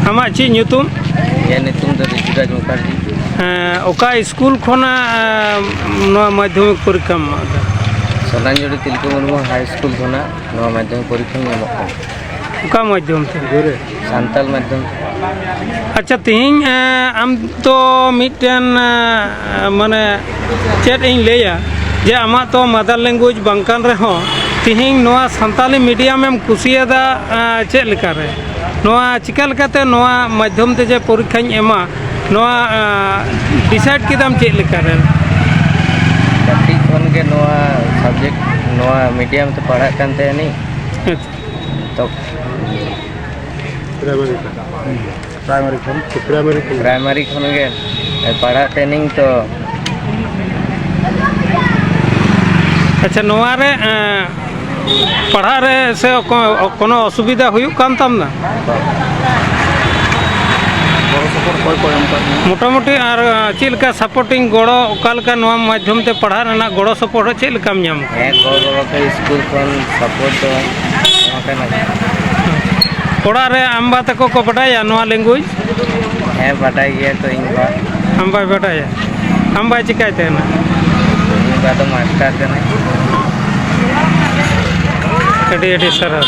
आमा ची ᱧᱩᱛᱩᱢ? ये ᱧᱩᱛᱩᱢ ᱫᱚ ᱨᱤᱛᱩᱨᱟᱡᱽ मुखर्जी। ओका स्कूल खोना नवा माध्यमिक परीक्षा मा सोनांजोड़ी तिलका मुर्मू हाई स्कूल खोना नवा माध्यमिक परीक्षा एमक कना। ओका माध्यम ते सान्ताल माध्यम। अच्छा तिहिं आम तो मिटन माने चेट इन लेया जे आमा तो मदर लैंग्वेज बांकान रहो तिहिं नवा सान्ताली मीडियम एम कुसियादा चेट लेका रे नवा चिका लेकाते नवा माध्यम ते जे परीक्षा एमा नवा डिसाइड किदाम चेट लेका रे कटी खन के नवा सब्जेक्ट नवा मीडियम ते पढ़ा कानते नहीं तो प्राइमरी खन के पढ़ा ट्रेनिंग तो अच्छा नवा रे पढ़ा रे से कोनो असुविधा हुई कान तम ना मोटामुटी और चेलका सपोर्टिंग गड़ो ओकालका नवा माध्यम ते पढ़ा रेना गड़ो सपोर्ट चेलकाम नाम है गो के स्कूल खन सपोर्ट तो ओड़ा रे आम्बा तको को बटाया नवा लैंग्वेज है बटाई गया तो इनका आम्बा बटाया आम्बा चिकायते ना इनका तो मास्टर के नहीं एडी सरल